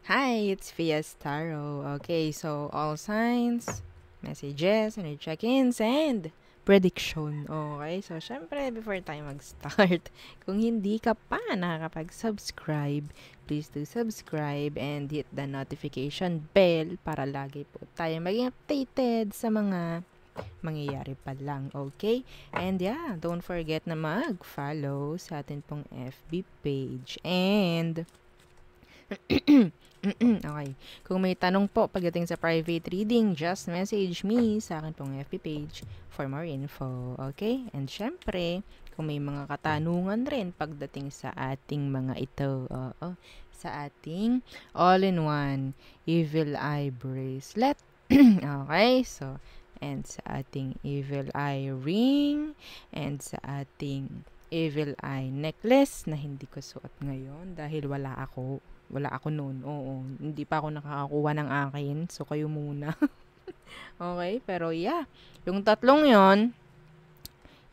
Hi, it's Fiestaro. Okay, so all signs, messages, and check-ins, and prediction. Okay, so syempre, before tayo mag-start, kung hindi ka pa nakakapag-subscribe, please do subscribe and hit the notification bell para lagi po tayo maging updated sa mga mangyayari pa lang, okay? And yeah, don't forget na mag-follow sa atin pong FB page. And okay. Kung may tanong po pagdating sa private reading, just message me sa akin pong FB page for more info. Okay? And syempre, kung may mga katanungan rin pagdating sa ating mga ito, sa ating all-in-one Evil Eye Bracelet. Okay? So, and sa ating Evil Eye Ring, and sa ating Evil Eye Necklace na hindi ko suot ngayon dahil wala ako noon. Oo, hindi pa ako nakakakuha ng akin. So, kayo muna. Okay, pero yeah. Yung tatlong yon,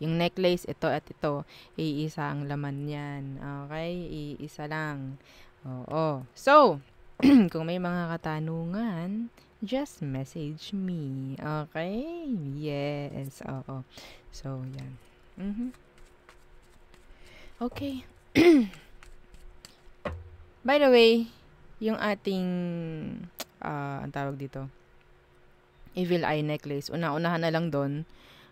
yung necklace, ito at ito, iisa ang laman yan. Okay, iisa lang. Oo. So, kung may mga katanungan, just message me. Okay? Yes. Oo. So, yan. Okay. By the way, yung ating, ang tawag dito, Evil Eye Necklace, una-unahan na lang doon.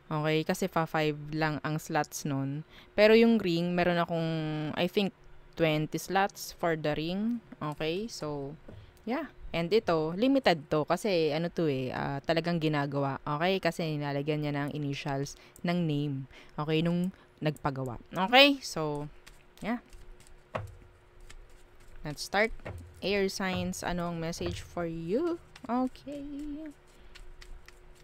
Okay, kasi 5 lang ang slots nun. Pero yung ring, meron akong, I think, 20 slots for the ring. Okay, so, yeah. And ito, limited to kasi ano to talagang ginagawa. Okay, kasi nilalagyan niya ng initials ng name. Okay, nung nagpagawa. Okay, so, yeah. Let's start. Air signs, anong message for you? Okay.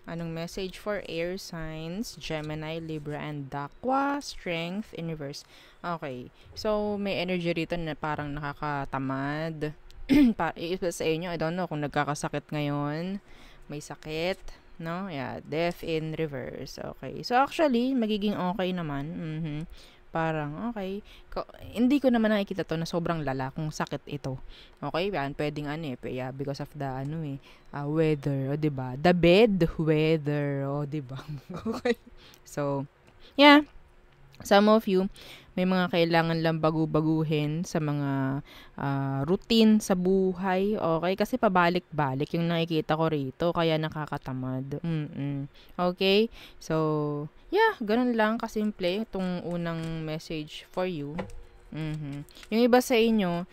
Anong message for air signs? Gemini, Libra, and Aqua, Strength, Universe. Okay. So, may energy rito na parang nakakatamad. Iba sa inyo, I don't know kung nagkakasakit ngayon. May sakit. No? Yeah. Death in reverse. Okay. So, actually, magiging okay naman. Parang, okay. Hindi ko naman nakikita to na sobrang lala kung sakit ito. Okay, yan, pwedeng yeah, because of the, weather, o, diba? The bed weather, o, diba? Okay. So, yeah. Some of you, may mga kailangan lang baguhin sa mga routine sa buhay. Okay? Kasi pabalik-balik yung nakikita ko rito. Kaya nakakatamad. Okay? So, yeah. Ganun lang kasimple itong unang message for you. Yung iba sa inyo,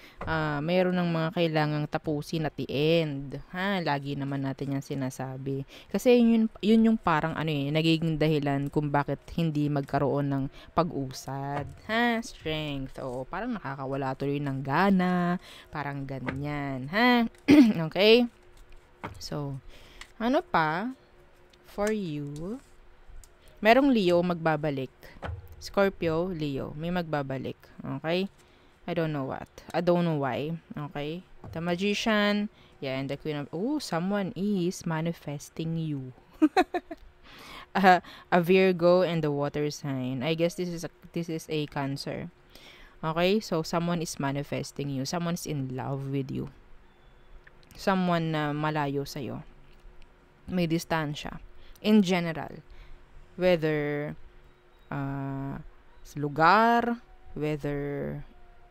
mayroon ng mga kailangang tapusin at the end. Lagi naman natin yan sinasabi. Kasi yun yung parang nagiging dahilan kung bakit hindi magkaroon ng pag-usad. Strength. Oo, parang nakakawala tuloy ng gana. Parang ganyan. Okay? So, ano pa for you? Merong Leo magbabalik. Scorpio, Leo, may magbabalik. Okay? I don't know what. I don't know why. Okay? The Magician, yeah, and the Queen of... Oh, someone is manifesting you. A Virgo and the water sign. I guess this is a Cancer. Okay? So, someone is manifesting you. Someone is in love with you. Someone na malayo sa'yo. May distansya. In general. Whether lugar, whether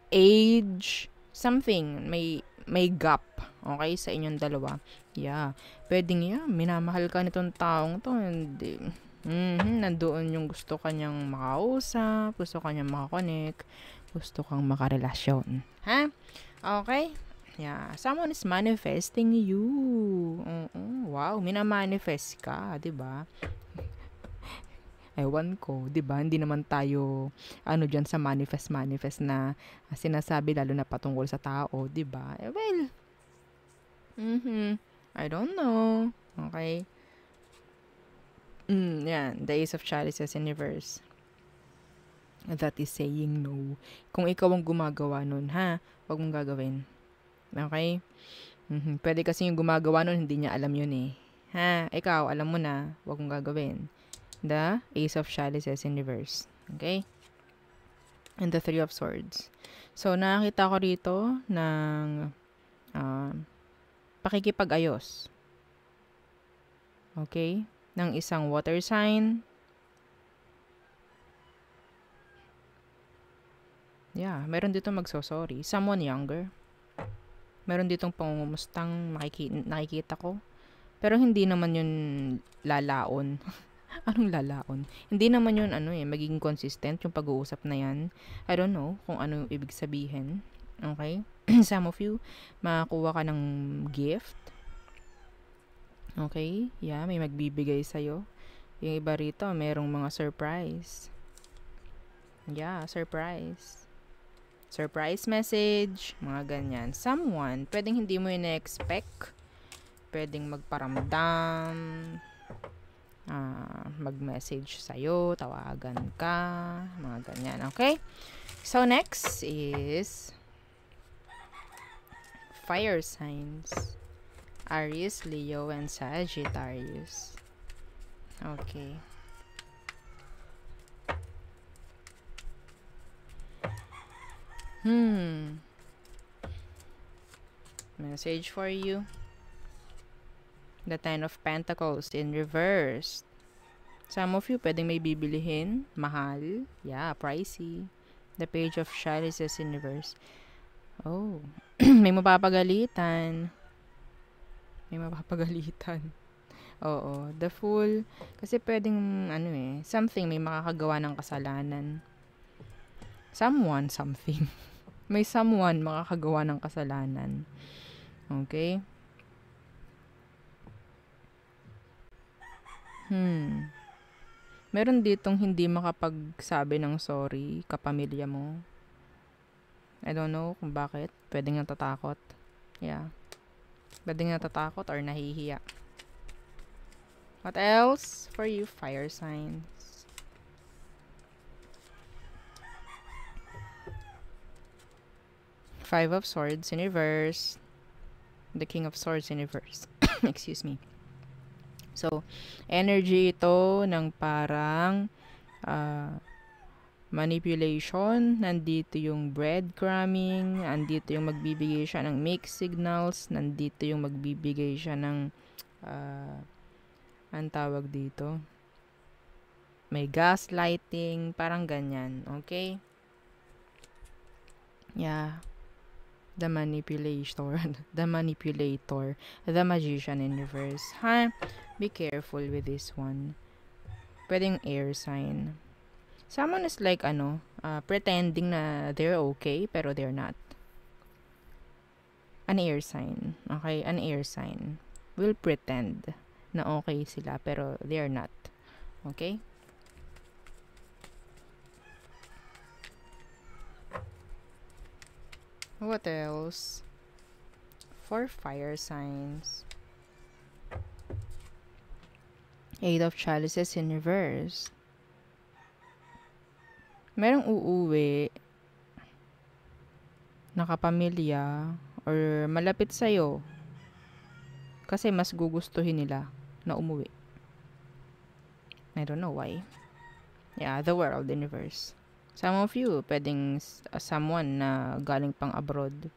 age, something, may gap, okay, sa inyong dalawa. Yeah. Pwedeng, minamahal ka nitong taong to, hindi. Nandoon yung gusto kanyang makausap, gusto kanyang makakonect, gusto kang makarelasyon. Okay? Yeah. Someone is manifesting you. Wow, minamanifest ka, 'di ba? Ewan ko, 'di ba? Hindi naman tayo diyan sa manifest na sinasabi lalo na patungkol sa tao, 'di ba? Well, I don't know. Okay. Yan, the Ace of Chalices in reverse. That is saying no. Kung ikaw ang gumagawa nun, wag mong gagawin. Okay? Pwede kasi yung gumagawa nun, hindi niya alam yun eh. Ikaw, alam mo na, wag mong gagawin. The Ace of Chalices in reverse. Okay? And the Three of Swords. So, nakakita ko rito ng pakikipag-ayos. Okay? Ng isang water sign. Yeah, meron dito magso-sorry. Someone younger. Meron ditong pangungumustang nakikita ko. Pero hindi naman yun lalaon. Anong lalaon? Hindi naman yun magiging consistent yung pag-uusap na yan. I don't know kung ano yung ibig sabihin. Okay? Some of you, makakuha ka ng gift. Okay? Yeah, may magbibigay sa'yo. Yung iba rito, merong mga surprise. Yeah, surprise. Surprise message, mga ganyan. Someone, pwedeng hindi mo ina-expect. Pwedeng magparamdam, mag-message sa'yo, tawagan ka, mga ganyan. Okay? So, next is fire signs. Aries, Leo, and Sagittarius. Okay. Message for you. The Ten of Pentacles in reverse. Some of you, pwedeng may bibilihin. Mahal. Yeah, pricey. The Page of Chalices in reverse. Oh. May mapapagalitan. May mapapagalitan. Oo. The Fool. Kasi pwedeng, something, may makakagawa ng kasalanan. Someone, something. May someone makakagawa ng kasalanan. Okay? Meron ditong hindi makapagsabi ng sorry kapamilya mo. I don't know kung bakit. Pwedeng natatakot. Yeah. Pwedeng natatakot or nahihiya. What else for you, fire signs? Five of Swords in reverse. The King of Swords in reverse. Excuse me. So, energy ito ng parang manipulation. Nandito yung breadcrumbing. Nandito yung magbibigay siya ng mixed signals. Nandito yung magbibigay siya ng ang tawag dito, may gaslighting, parang ganyan. Okay? Yeah. The manipulator. The manipulator. The magician in reverse. Be careful with this one. Pwedeng air sign. Someone is like, pretending na they're okay, pero they're not. An air sign. Okay? An air sign will pretend na okay sila, pero they're not. Okay? What else? For fire signs. Eight of Chalices in reverse. Merong uuwi na kapamilya or malapit sa'yo kasi mas gugustuhin nila na umuwi. I don't know why. Yeah, the World in reverse. Some of you, pwedeng someone na galing pang abroad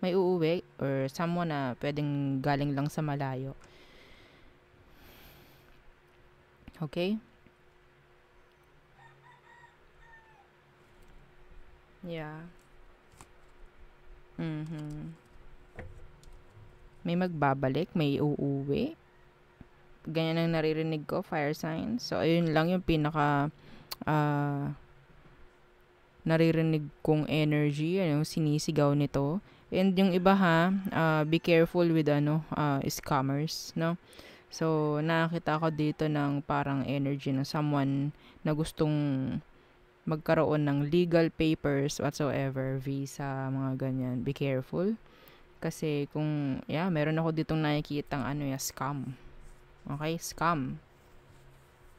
may uuwi, or someone na pwedeng galing lang sa malayo. Okay? Yeah. May magbabalik, may uuwi. Ganyan ang naririnig ko, fire signs. So, ayun lang yung pinaka naririnig kong energy, yung sinisigaw nito. And yung iba be careful with scammers, no? So, nakakita ko dito ng parang energy ng someone na gustong magkaroon ng legal papers whatsoever, visa, mga ganyan. Be careful. Kasi kung, meron ako ditong nakikitang scam. Okay, scam.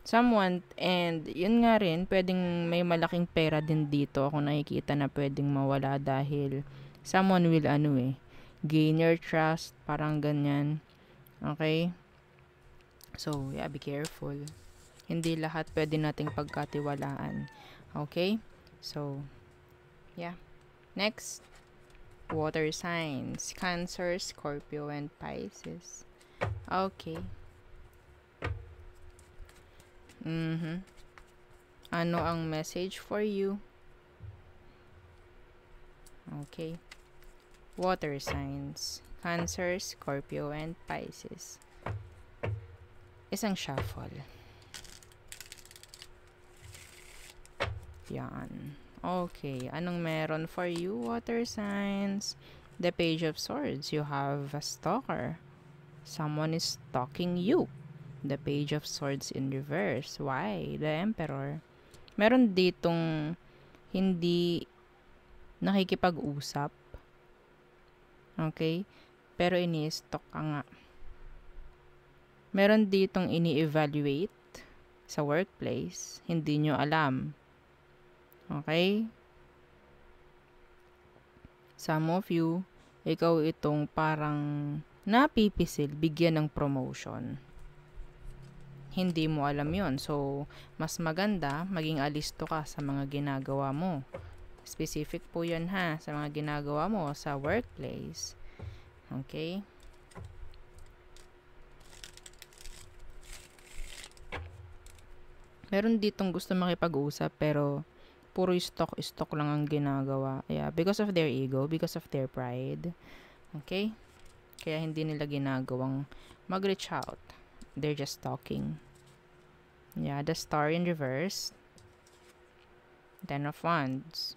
Someone, and yun nga rin, pwedeng may malaking pera din dito ako nakikita na pwedeng mawala dahil someone will gain your trust, parang ganyan. Okay? So, be careful. Hindi lahat pwede nating pagkatiwalaan. Okay? So, next. Water signs. Cancer, Scorpio, and Pisces. Okay. Ano ang message for you? Okay. Water signs. Cancer, Scorpio, and Pisces. Isang shuffle. Yan. Okay. Anong meron for you, water signs? The Page of Swords. You have a stalker. Someone is stalking you. The Page of Swords in reverse. Why? The Emperor. Meron ditong hindi nakikipag-usap. Okay? Pero ini-stalk ka nga. Meron ditong ini-evaluate sa workplace. Hindi nyo alam. Okay? Some of you, ikaw itong parang napipisil, bigyan ng promotion. Hindi mo alam yon. So, mas maganda, maging alisto ka sa mga ginagawa mo. Specific po yan ha, sa mga ginagawa mo sa workplace. Okay? Meron ditong gusto makipag-usap pero puro stock lang ang ginagawa. Yeah, because of their ego, because of their pride. Okay? Kaya hindi nila ginagawang mag-reach out. They're just talking. Yeah, the Star in reverse. Ten of Wands.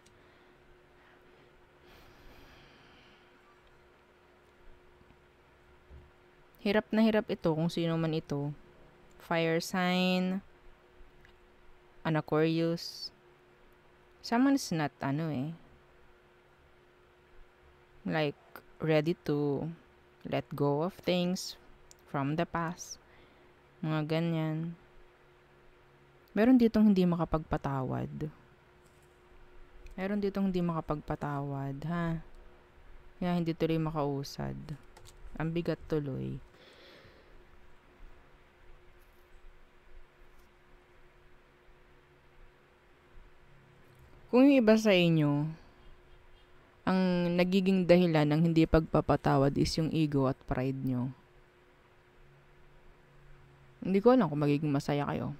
Hirap na hirap ito kung sino man ito. Fire sign. An Aquarius. Someone is not like ready to let go of things from the past. Mga ganyan. Meron ditong hindi makapagpatawad. Ha? Kaya hindi tuloy makausad. Ang bigat tuloy. Kung yung iba sa inyo, ang nagiging dahilan ng hindi pagpapatawad is yung ego at pride nyo. Hindi ko alam kung magiging masaya kayo.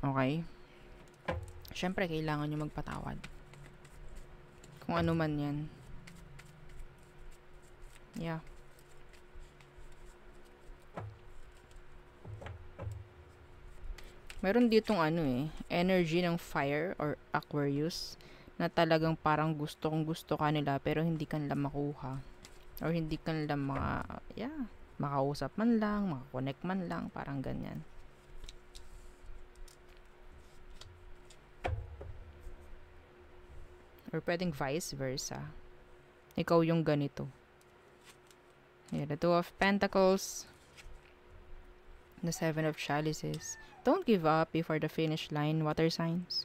Okay? Siyempre, kailangan nyo magpatawad. Kung ano man yan. Yeah. Meron ditong energy ng fire or Aquarius na talagang parang gusto ka nila pero hindi ka nila makuha. Or hindi ka nila makausap man lang, makakonect man lang, parang ganyan. Or pwedeng vice versa. Ikaw yung ganito. Yeah, the Two of Pentacles. The Seven of Chalices. Don't give up before the finish line, water signs.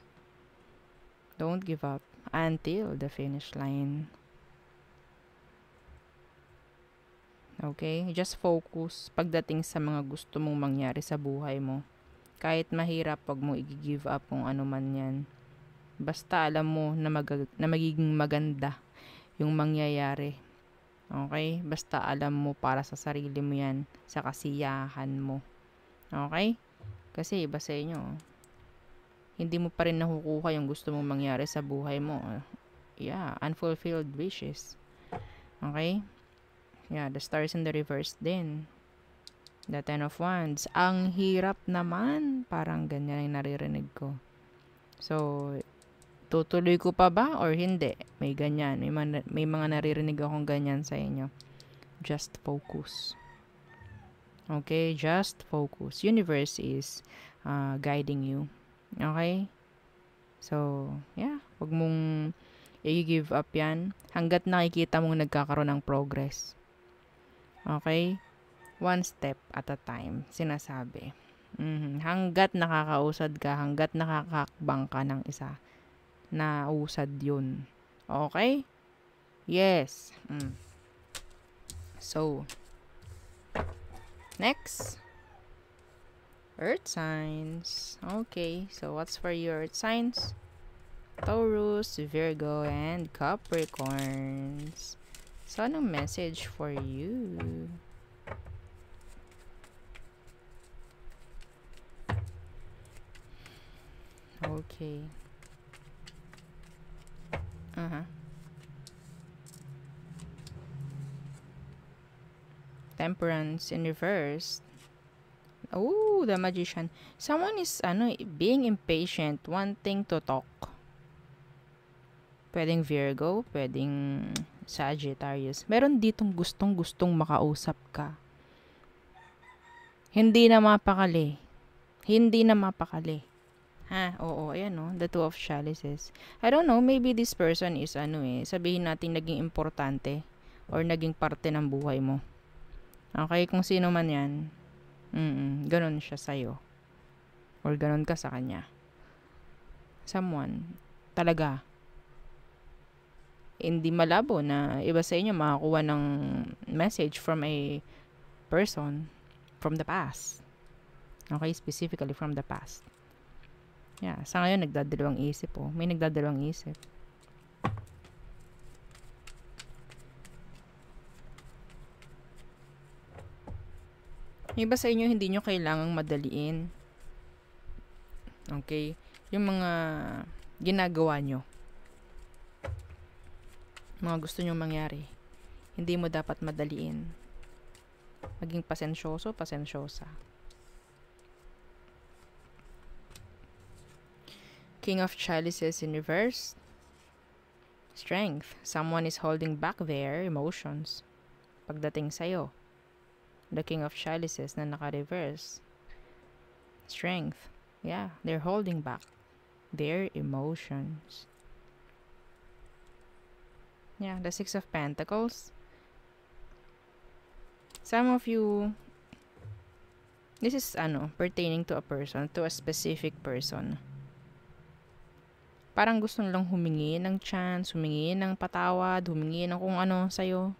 Don't give up until the finish line. Okay? Just focus pagdating sa mga gusto mong mangyari sa buhay mo. Kahit mahirap, wag mo i-give up kung ano man yan. Basta alam mo na magiging maganda yung mangyayari. Okay? Basta alam mo para sa sarili mo yan, sa kasiyahan mo. Okay? Kasi iba sa inyo, hindi mo pa rin nakukuha yung gusto mong mangyari sa buhay mo. Yeah, unfulfilled wishes. Okay? Yeah, the stars in the reverse din. The Ten of Wands. Ang hirap naman. Parang ganyan ang naririnig ko. So, tutuloy ko pa ba or hindi? May ganyan. May mga naririnig akong ganyan sa inyo. Just focus. Okay? Just focus. Universe is guiding you. Okay? So, yeah. Huwag mong i-give up yan hanggat nakikita mong nagkakaroon ng progress. Okay? One step at a time. Sinasabi. Hanggat nakakausad ka, hanggat nakakakbang ka ng isa, nausad yun. Okay? Yes. So, next. Earth signs. Okay, so what's for your Earth signs? Taurus, Virgo, and Capricorns. So, anong message for you? Okay. Temperance in reverse. Oh, the Magician. Someone is, being impatient, wanting to talk. Pwedeng Virgo, pwedeng Sagittarius. Meron ditong gustong-gustong makausap ka. Hindi na mapakali. Ha, oo, ayan no, the Two of Chalices. I don't know, maybe this person is sabihin natin naging importante or naging parte ng buhay mo. Okay, kung sino man yan, ganun siya sa'yo. Or ganun ka sa kanya. Someone, talaga, hindi malabo na iba sa inyo makakuha ng message from a person from the past. Okay, specifically from the past. Yeah, sa ngayon nagdadalawang isip oh. May nagdadalawang isip. Yung iba sa inyo, hindi nyo kailangang madaliin. Okay? Yung mga ginagawa nyo. Mga gusto nyo mangyari. Hindi mo dapat madaliin. Maging pasensyoso, pasensyosa. King of Chalices in reverse. Strength. Someone is holding back their emotions. Pagdating sa'yo. The King of Chalices na naka-reverse. Strength. Yeah, they're holding back their emotions. Yeah, the Six of Pentacles. Some of you, this is pertaining to a person, to a specific person. Parang gusto nilang humingi ng chance, humingi ng patawad, humingi ng kung ano sa'yo.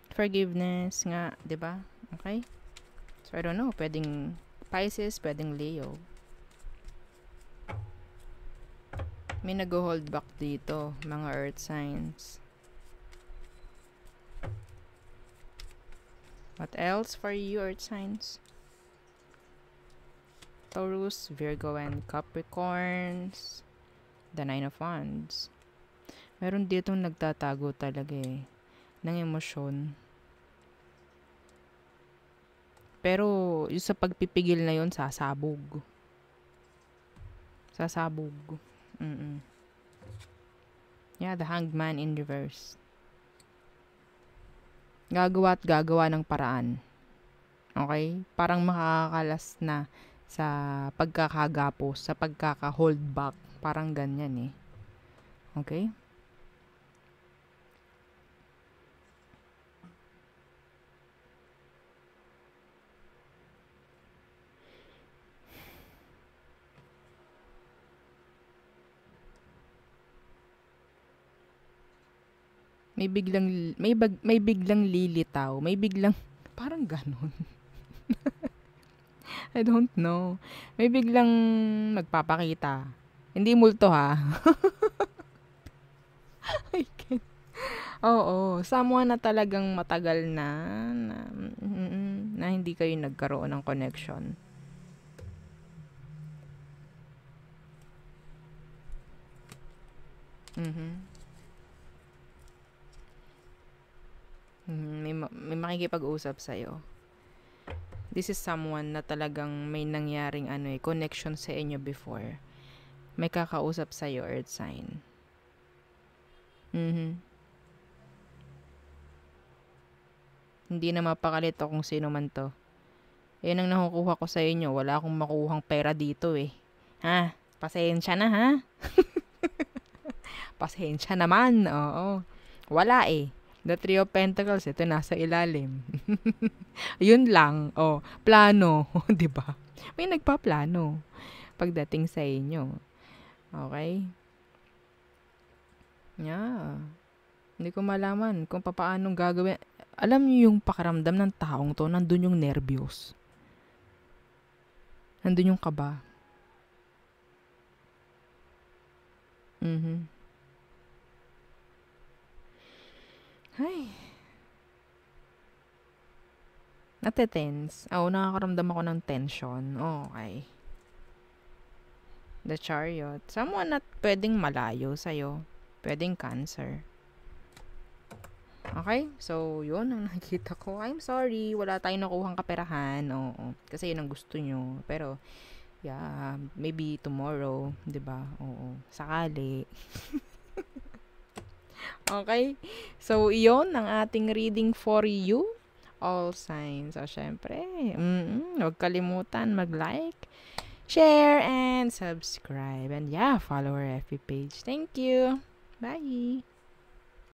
Forgiveness nga, 'di ba? Okay? So I don't know, pwedeng Pisces, pwedeng Leo. May nag-hold back dito, mga earth signs. What else for you, earth signs? Taurus, Virgo, and Capricorns. The Nine of Wands. Meron ditong nagtatago talaga ng emosyon. Pero, yung sa pagpipigil na yun, sasabog. Yeah, the Hanged Man in reverse. Gagawa at gagawa ng paraan. Okay? Parang makakakalas na sa pagkakagapos, sa pagkaka-hold back. Parang ganyan Okay? May biglang lilitaw, may biglang parang ganon. I don't know. May biglang magpapakita. Hindi multo ha. I can't. Oo, someone na talagang matagal na hindi kayo nagkaroon ng connection. May makikipag-usap sa'yo. This is someone na talagang may nangyaring connection sa inyo before. May kakausap sa'yo, earth sign. Hindi na mapakalito kung sino man to. Yan ang nakukuha ko sa inyo. Wala akong makuhang pera dito Ha? Pasensya na ha? Pasensya naman. Oo. Wala The Three of Pentacles, ito nasa ilalim. Yun lang. Plano. Diba? May nagpaplano pagdating sa inyo. Okay? Yeah. Hindi ko malaman kung paanong gagawin. Alam niyo yung pakaramdam ng taong to, nandun yung nervyos. Nandun yung kaba. Mhm. Ay, nate-tense. Oo, nakakaramdam ako ng tension. Okay. The Chariot. Someone na pwedeng malayo sa'yo. Pwedeng Cancer. Okay? So, yun ang nakikita ko. I'm sorry, wala tayong nakuhang kaperahan. Oo. Kasi yun ang gusto nyo. Pero, yeah, maybe tomorrow, 'di ba? Oo. Sakali. Okay? So, iyon ang ating reading for you. All signs. So, syempre, huwag kalimutan mag-like, share, and subscribe. And yeah, follow our FB page. Thank you. Bye!